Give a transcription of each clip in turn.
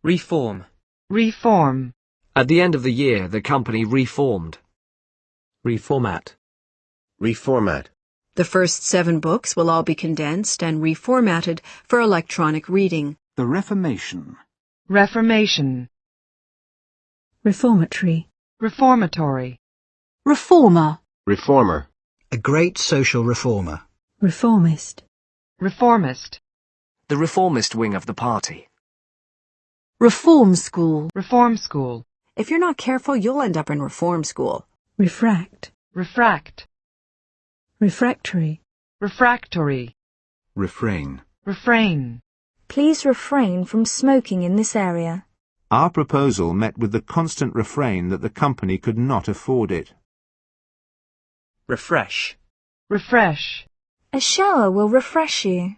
Reform. Reform. At the end of the year, the company reformed. Reformat. Reformat. The first 7 books will all be condensed and reformatted for electronic reading. The Reformation. Reformation. Reformatory. Reformatory. Reformer. Reformer. A great social reformer. Reformist. Reformist. The reformist wing of the party. Reform school. Reform school. If you're not careful, you'll end up in reform school. Refract. Refract. Refractory. Refractory. Refrain. Refrain. Please refrain from smoking in this area. Our proposal met with the constant refrain that the company could not afford it. Refresh. Refresh. A shower will refresh you.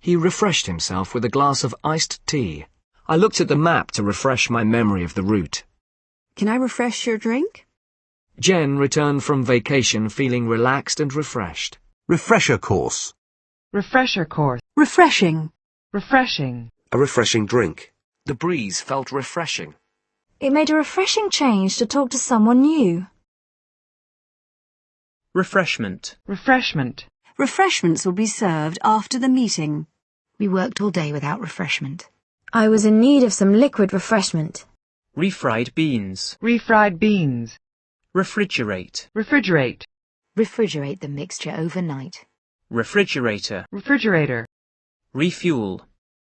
He refreshed himself with a glass of iced tea. I looked at the map to refresh my memory of the route. Can I refresh your drink? Jen returned from vacation feeling relaxed and refreshed. Refresher course. Refresher course. Refreshing. Refreshing. A refreshing drink. The breeze felt refreshing. It made a refreshing change to talk to someone new. Refreshment. Refreshment. Refreshments will be served after the meeting. We worked all day without refreshment. I was in need of some liquid refreshment. Refried beans. Refried beans. Refrigerate. Refrigerate. Refrigerate the mixture overnight. Refrigerator. Refrigerator. Refuel.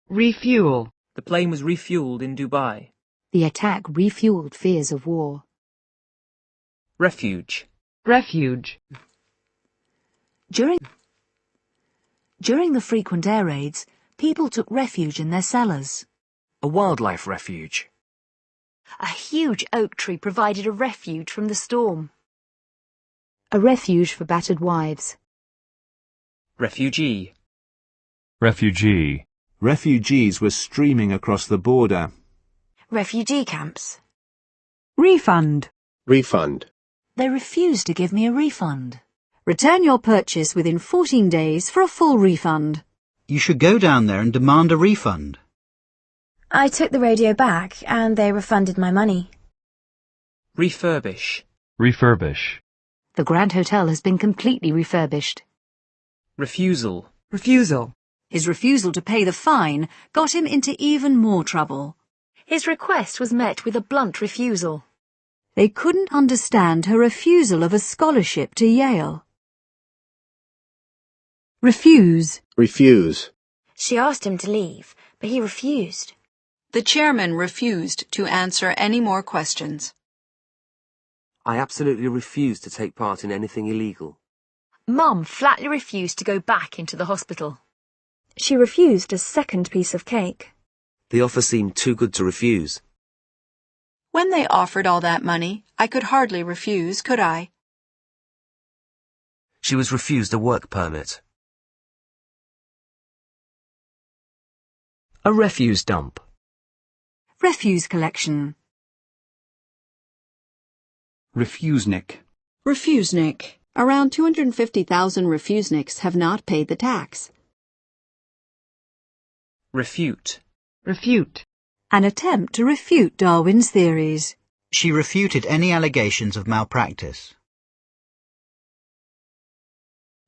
Refuel. The plane was refueled in Dubai. The attack refueled fears of war. Refuge. Refuge. During the frequent air raids, people took refuge in their cellars. A wildlife refuge. A huge oak tree provided a refuge from the storm. A refuge for battered wives. Refugee. Refugee. Refugees were streaming across the border. Refugee camps. Refund. Refund. They refused to give me a refund. Return your purchase within 14 days for a full refund. You should go down there and demand a refund. I took the radio back and they refunded my money. Refurbish. Refurbish. The Grand Hotel has been completely refurbished. Refusal. Refusal. His refusal to pay the fine got him into even more trouble. His request was met with a blunt refusal. They couldn't understand her refusal of a scholarship to Yale. Refuse. Refuse. She asked him to leave, but he refused. The chairman refused to answer any more questions. I absolutely refuse to take part in anything illegal. Mum flatly refused to go back into the hospital. She refused a second piece of cake. The offer seemed too good to refuse. When they offered all that money, I could hardly refuse, could I? She was refused a work permit. A refuse dump. Refuse collection. Refusenik. Refusenik. Around 250,000 refuseniks have not paid the tax. Refute. Refute. An attempt to refute Darwin's theories. She refuted any allegations of malpractice.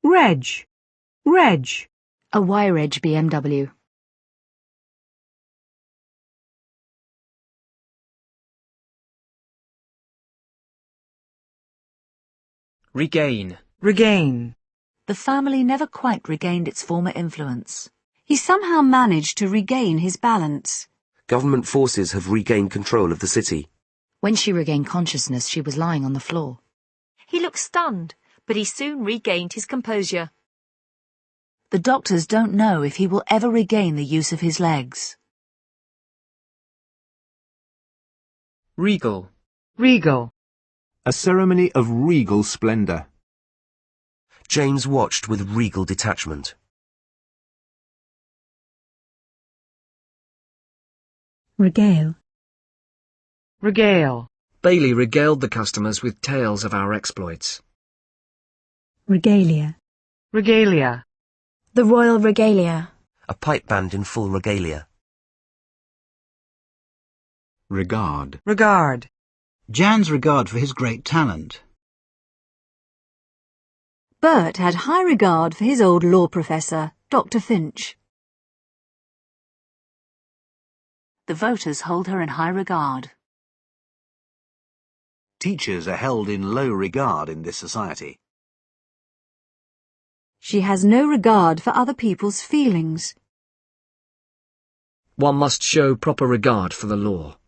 Reg. Reg. A Y-Reg BMW. Regain. Regain. The family never quite regained its former influence. He somehow managed to regain his balance. Government forces have regained control of the city. When she regained consciousness, she was lying on the floor. He looked stunned, but he soon regained his composure. The doctors don't know if he will ever regain the use of his legs. Regal. Regal. A ceremony of regal splendour. James watched with regal detachment. Regale. Regale. Bailey regaled the customers with tales of our exploits. Regalia. Regalia. The Royal Regalia. A pipe band in full regalia. Regard. Regard. Jan's regard for his great talent. Bert had high regard for his old law professor, Dr. Finch. The voters hold her in high regard. Teachers are held in low regard in this society. She has no regard for other people's feelings. One must show proper regard for the law.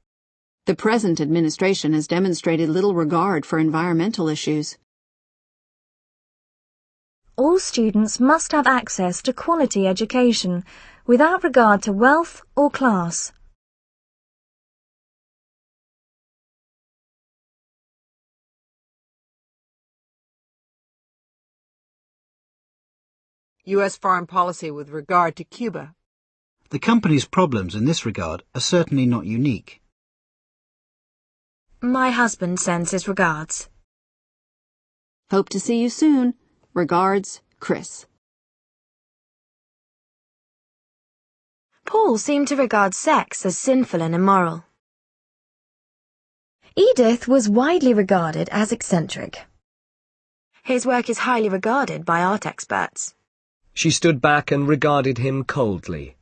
The present administration has demonstrated little regard for environmental issues. All students must have access to quality education, without regard to wealth or class. U.S. foreign policy with regard to Cuba. The company's problems in this regard are certainly not unique. My husband sends his regards. Hope to see you soon. Regards, Chris. Paul seemed to regard sex as sinful and immoral. Edith was widely regarded as eccentric. His work is highly regarded by art experts. She stood back and regarded him coldly.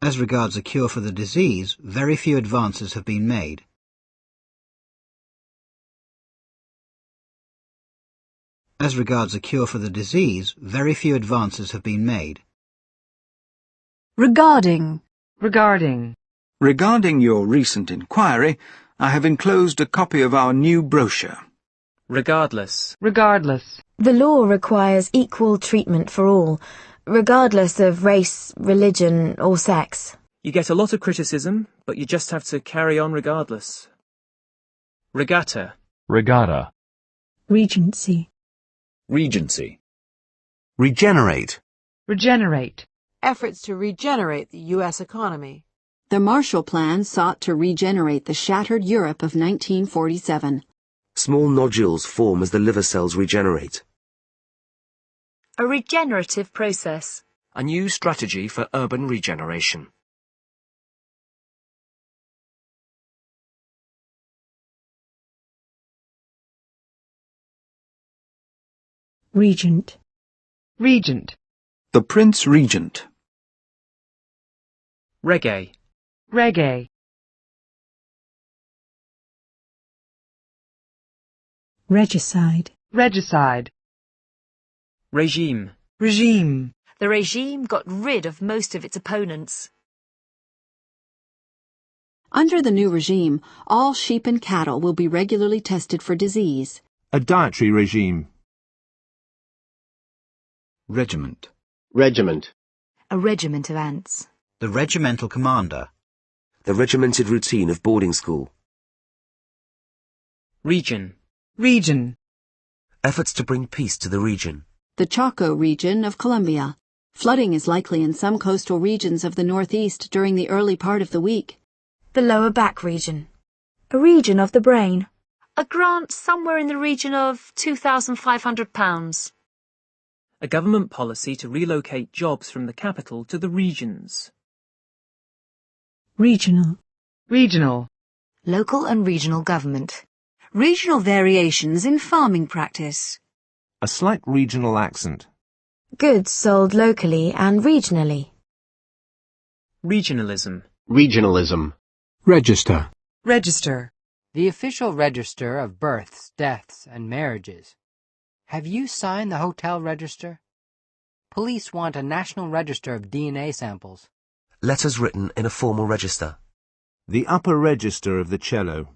As regards a cure for the disease, very few advances have been made. As regards a cure for the disease, very few advances have been made. Regarding. Regarding. Regarding your recent inquiry, I have enclosed a copy of our new brochure. Regardless. Regardless. The law requires equal treatment for all, regardless of race, religion, or sex. You get a lot of criticism, but you just have to carry on regardless. Regatta. Regatta. Regency. Regency. Regenerate. Regenerate. Efforts to regenerate the U.S. economy. The Marshall Plan sought to regenerate the shattered Europe of 1947. Small nodules form as the liver cells regenerate. A regenerative process. A new strategy for urban regeneration. Regent. Regent. The Prince Regent. Reggae. Reggae. Regicide. Regicide. Regime. Regime. The regime got rid of most of its opponents. Under the new regime, all sheep and cattle will be regularly tested for disease. A dietary regime. Regiment. Regiment. A regiment of ants. The regimental commander. The regimented routine of boarding school. Region. Region. Efforts to bring peace to the region. The Chaco region of Colombia. Flooding is likely in some coastal regions of the Northeast during the early part of the week. The lower back region. A region of the brain. A grant somewhere in the region of £2,500. A government policy to relocate jobs from the capital to the regions. Regional. Regional. Local and regional government. Regional variations in farming practice. A slight regional accent. Goods sold locally and regionally. Regionalism. Regionalism. Register. Register. The official register of births, deaths, and marriages. Have you signed the hotel register? Police want a national register of DNA samples. Letters written in a formal register. The upper register of the cello.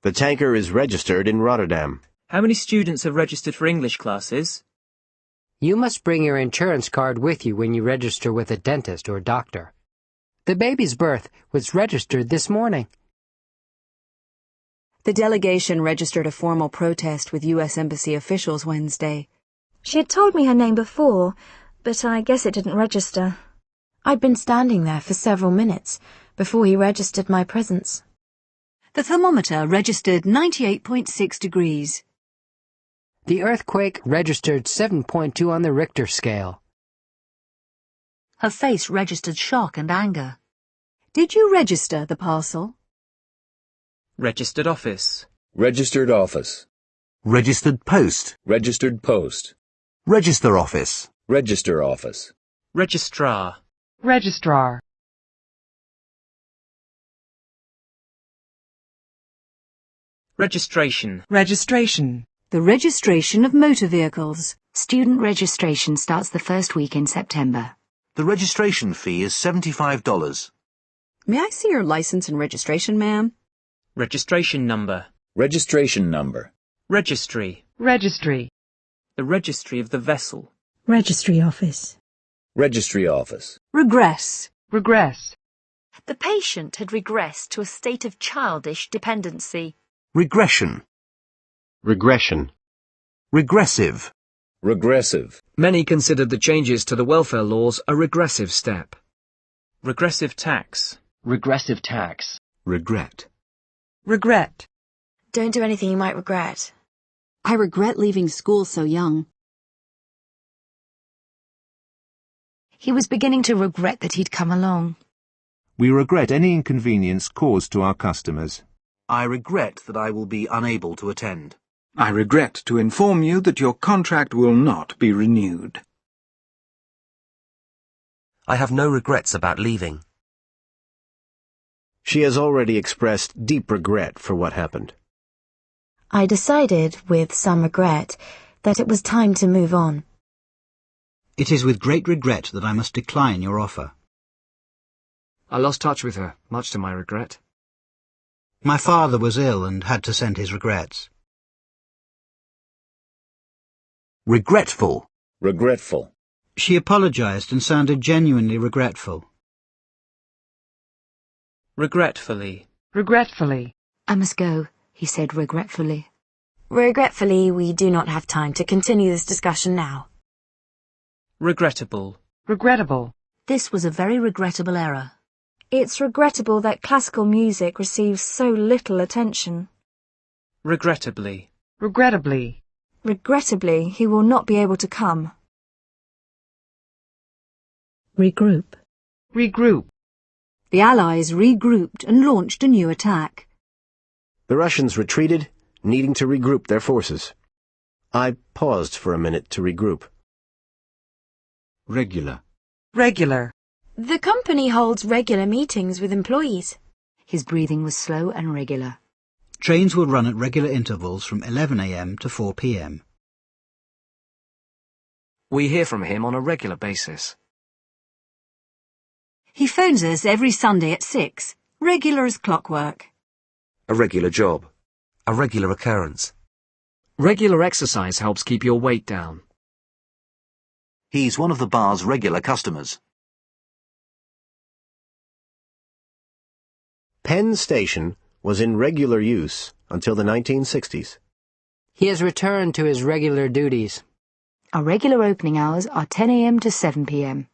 The tanker is registered in Rotterdam. How many students have registered for English classes? You must bring your insurance card with you when you register with a dentist or doctor. The baby's birth was registered this morning. The delegation registered a formal protest with U.S. Embassy officials Wednesday. She had told me her name before, but I guess it didn't register. I'd been standing there for several minutes before he registered my presence. The thermometer registered 98.6 degrees. The earthquake registered 7.2 on the Richter scale. Her face registered shock and anger. Did you register the parcel? Registered office. Registered office. Registered post. Registered post. Register office. Register office. Registrar. Registrar. Registration. Registration. The registration of motor vehicles. Student registration starts the first week in September. The registration fee is $75. May I see your license and registration, ma'am? Registration number. Registration number. Registry. Registry. The registry of the vessel. Registry office. Registry office. Regress. Regress. The patient had regressed to a state of childish dependency. Regression. Regression. Regressive. Regressive. Many considered the changes to the welfare laws a regressive step. Regressive tax. Regressive tax. Regret. Regret. Don't do anything you might regret. I regret leaving school so young. He was beginning to regret that he'd come along. We regret any inconvenience caused to our customers. I regret that I will be unable to attend. I regret to inform you that your contract will not be renewed. I have no regrets about leaving. She has already expressed deep regret for what happened. I decided, with some regret, that it was time to move on. It is with great regret that I must decline your offer. I lost touch with her, much to my regret. My father was ill and had to send his regrets. Regretful. Regretful. She apologized and sounded genuinely regretful. Regretfully. Regretfully. I must go, he said regretfully. Regretfully, we do not have time to continue this discussion now. Regrettable. Regrettable. This was a very regrettable error. It's regrettable that classical music receives so little attention. Regrettably. Regrettably. Regrettably, he will not be able to come. Regroup. Regroup. The Allies regrouped and launched a new attack. The Russians retreated, needing to regroup their forces. I paused for a minute to regroup. Regular. Regular. The company holds regular meetings with employees. His breathing was slow and regular. Trains will run at regular intervals from 11 a.m. to 4 p.m. We hear from him on a regular basis. He phones us every Sunday at 6, regular as clockwork. A regular job. A regular occurrence. Regular exercise helps keep your weight down. He's one of the bar's regular customers. Penn Station was in regular use until the 1960s. He has returned to his regular duties. Our regular opening hours are 10 a.m. to 7 p.m.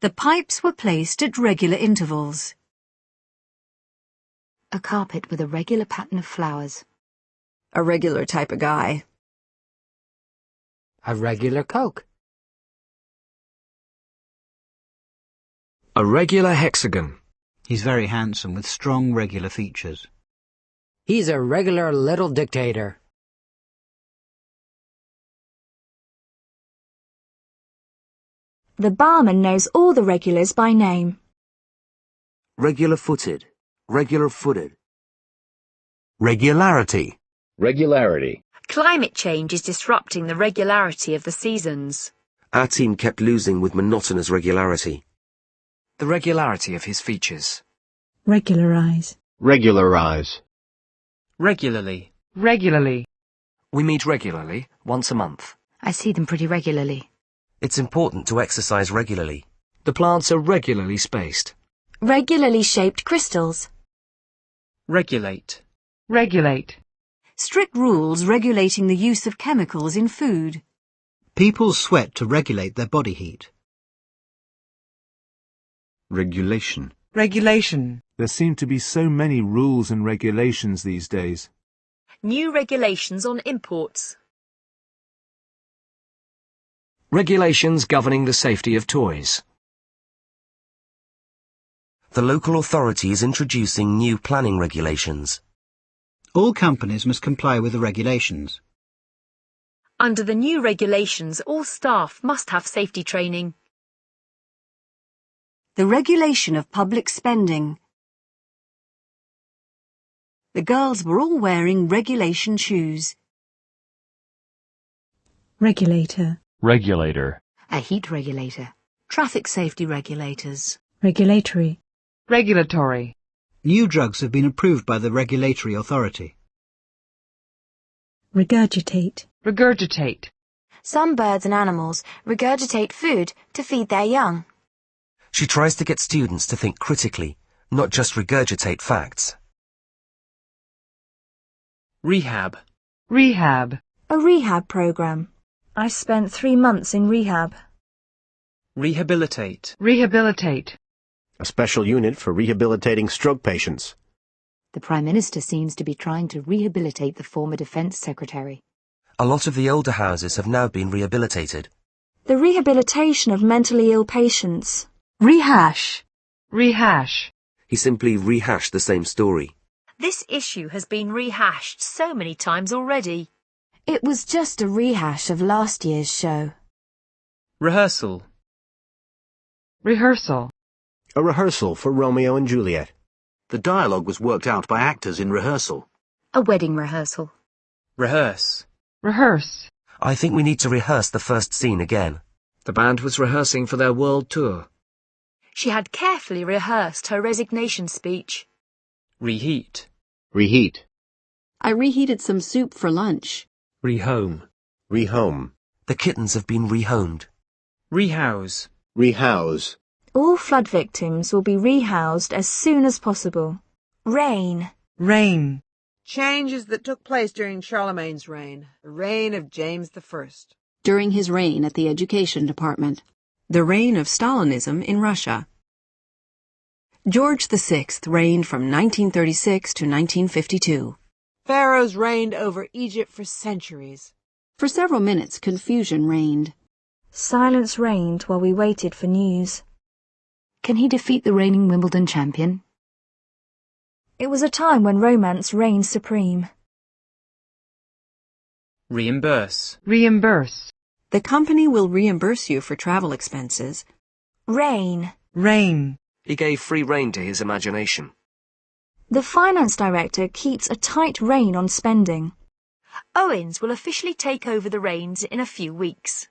The pipes were placed at regular intervals. A carpet with a regular pattern of flowers. A regular type of guy. A regular Coke. A regular hexagon. He's very handsome with strong regular features. He's a regular little dictator. The barman knows all the regulars by name. Regular-footed. Regular-footed. Regularity. Regularity. Climate change is disrupting the regularity of the seasons. Our team kept losing with monotonous regularity. The regularity of his features. Regularize. Regularize. Regularly. Regularly. We meet regularly, once a month. I see them pretty regularly. It's important to exercise regularly. The plants are regularly spaced. Regularly shaped crystals. Regulate. Regulate. Strict rules regulating the use of chemicals in food. People sweat to regulate their body heat. Regulation. Regulation. There seem to be so many rules and regulations these days. New regulations on imports. Regulations governing the safety of toys. The local authority is introducing new planning regulations. All companies must comply with the regulations. Under the new regulations, all staff must have safety training. The regulation of public spending. The girls were all wearing regulation shoes. Regulator. Regulator. A heat regulator. Traffic safety regulators. Regulatory. Regulatory. New drugs have been approved by the regulatory authority. Regurgitate. Regurgitate. Some birds and animals regurgitate food to feed their young. She tries to get students to think critically, not just regurgitate facts. Rehab. Rehab. A rehab program. I spent 3 months in rehab. Rehabilitate. Rehabilitate. A special unit for rehabilitating stroke patients. The Prime Minister seems to be trying to rehabilitate the former Defence Secretary. A lot of the older houses have now been rehabilitated. The rehabilitation of mentally ill patients. Rehash. Rehash. He simply rehashed the same story. This issue has been rehashed so many times already. It was just a rehash of last year's show. Rehearsal. Rehearsal. A rehearsal for Romeo and Juliet. The dialogue was worked out by actors in rehearsal. A wedding rehearsal. Rehearse. Rehearse. I think we need to rehearse the first scene again. The band was rehearsing for their world tour. She had carefully rehearsed her resignation speech. Reheat. Reheat. I reheated some soup for lunch. Rehome. Rehome. The kittens have been rehomed. Rehouse. Rehouse. All flood victims will be rehoused as soon as possible. Reign. Reign. Changes that took place during Charlemagne's reign, the reign of James I. During his reign at the Education Department. The reign of Stalinism in Russia. George VI reigned from 1936 to 1952. Pharaohs reigned over Egypt for centuries. For several minutes, confusion reigned. Silence reigned while we waited for news. Can he defeat the reigning Wimbledon champion? It was a time when romance reigned supreme. Reimburse. Reimburse. The company will reimburse you for travel expenses. Reign. Reign. He gave free rein to his imagination. The finance director keeps a tight rein on spending. Owens will officially take over the reins in a few weeks.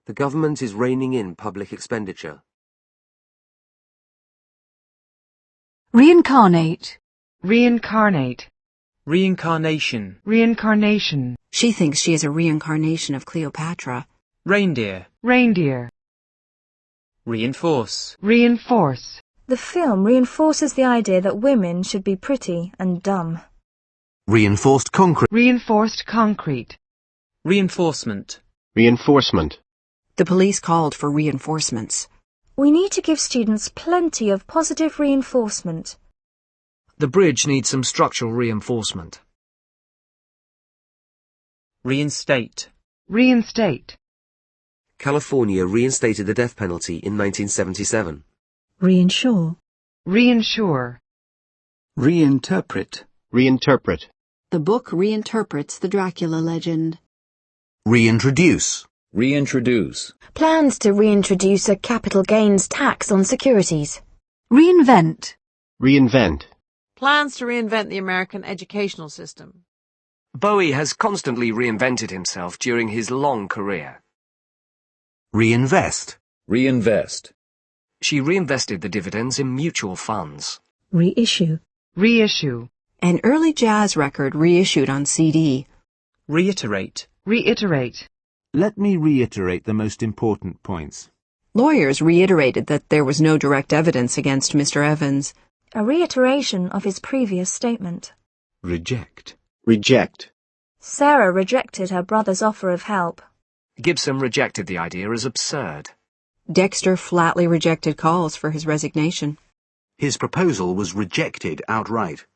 The government is reining in public expenditure. Reincarnate. Reincarnate. Reincarnation. Reincarnation. She thinks she is a reincarnation of Cleopatra. Reindeer. Reindeer. Reinforce. Reinforce. The film reinforces the idea that women should be pretty and dumb. Reinforced concrete. Reinforced concrete. Reinforcement. Reinforcement. The police called for reinforcements. We need to give students plenty of positive reinforcement. The bridge needs some structural reinforcement. Reinstate. Reinstate. California reinstated the death penalty in 1977. Reinsure. Reinsure. Reinterpret. Reinterpret. The book reinterprets the Dracula legend. Reintroduce. Reintroduce. Plans to reintroduce a capital gains tax on securities. Reinvent. Reinvent. Plans to reinvent the American educational system. Bowie has constantly reinvented himself during his long career. Reinvest. Reinvest. She reinvested the dividends in mutual funds. Reissue. Reissue. An early jazz record reissued on CD. Reiterate. Reiterate. Let me reiterate the most important points. Lawyers reiterated that there was no direct evidence against Mr. Evans. A reiteration of his previous statement. Reject. Reject. Sarah rejected her brother's offer of help. Gibson rejected the idea as absurd. Dexter flatly rejected calls for his resignation. His proposal was rejected outright.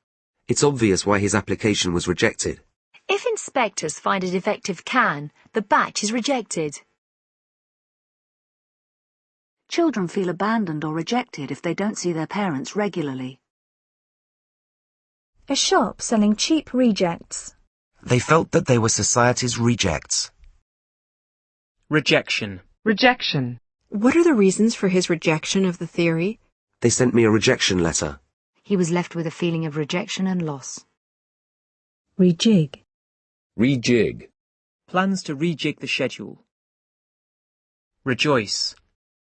It's obvious why his application was rejected. If inspectors find a defective can, the batch is rejected. Children feel abandoned or rejected if they don't see their parents regularly. A shop selling cheap rejects. They felt that they were society's rejects. Rejection. Rejection. What are the reasons for his rejection of the theory? They sent me a rejection letter. He was left with a feeling of rejection and loss. Rejig. Rejig. Plans to rejig the schedule. Rejoice.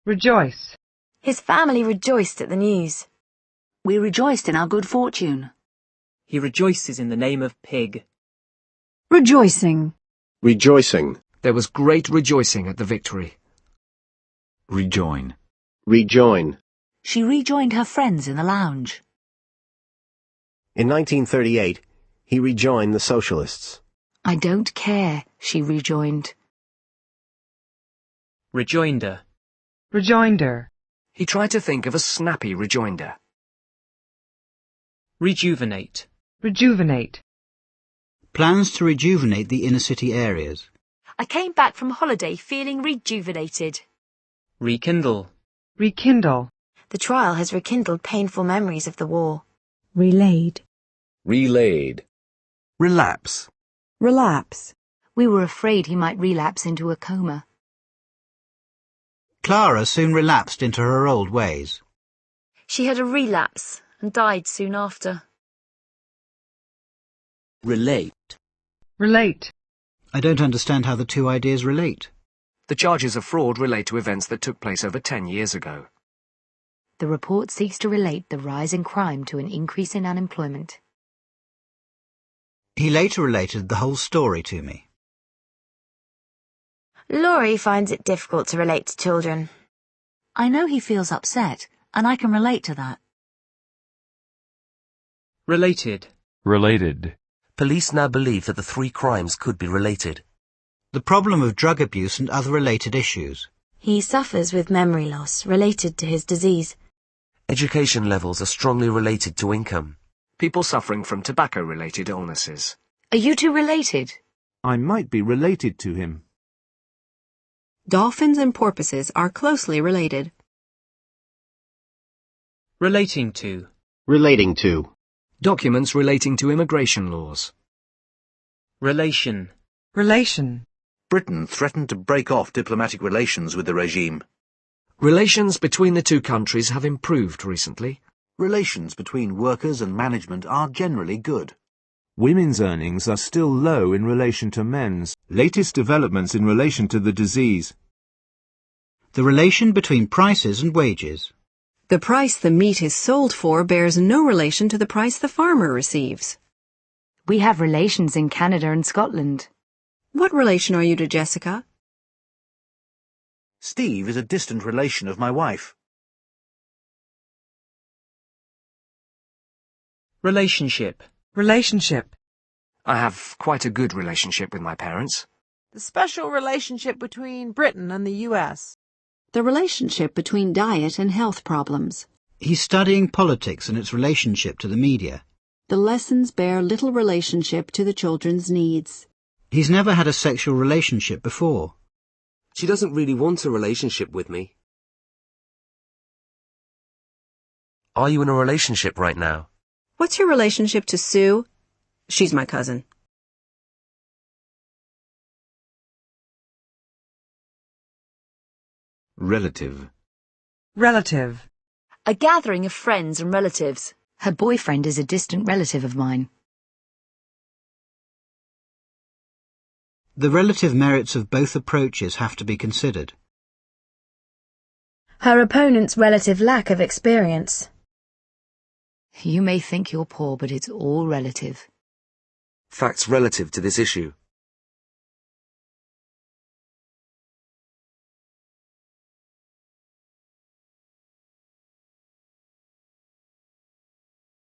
Rejoice. His family rejoiced at the news. We rejoiced in our good fortune. He rejoices in the name of Pig. Rejoicing. Rejoicing. There was great rejoicing at the victory. Rejoin. Rejoin. She rejoined her friends in the lounge. In 1938, he rejoined the Socialists. I don't care, she rejoined. Rejoinder. Rejoinder. He tried to think of a snappy rejoinder. Rejuvenate. Rejuvenate. Plans to rejuvenate the inner city areas. I came back from holiday feeling rejuvenated. Rekindle. Rekindle. The trial has rekindled painful memories of the war. Relayed. Relayed. Relapse. Relapse. We were afraid he might relapse into a coma. Clara soon relapsed into her old ways. She had a relapse and died soon after. Relate. Relate. I don't understand how the two ideas relate. The charges of fraud relate to events that took place over 10 years ago. The report seeks to relate the rise in crime to an increase in unemployment. He later related the whole story to me. Laurie finds it difficult to relate to children. I know he feels upset, and I can relate to that. Related. Related. Police now believe that the three crimes could be related. The problem of drug abuse and other related issues. He suffers with memory loss related to his disease. Education levels are strongly related to income. People suffering from tobacco-related illnesses. Are you two related? I might be related to him. Dolphins and porpoises are closely related. Relating to. Relating to. Documents relating to immigration laws. Relation. Relation. Britain threatened to break off diplomatic relations with the regime. Relations between the two countries have improved recently. Relations between workers and management are generally good. Women's earnings are still low in relation to men's. Latest developments in relation to the disease. The relation between prices and wages. The price the meat is sold for bears no relation to the price the farmer receives. We have relations in Canada and Scotland. What relation are you to Jessica? Steve is a distant relation of my wife. Relationship. Relationship. I have quite a good relationship with my parents. The special relationship between Britain and the US. The relationship between diet and health problems. He's studying politics and its relationship to the media. The lessons bear little relationship to the children's needs. He's never had a sexual relationship before. She doesn't really want a relationship with me. Are you in a relationship right now? What's your relationship to Sue? She's my cousin. Relative. Relative. A gathering of friends and relatives. Her boyfriend is a distant relative of mine. The relative merits of both approaches have to be considered. Her opponent's relative lack of experience. You may think you're poor, but it's all relative. Facts relative to this issue.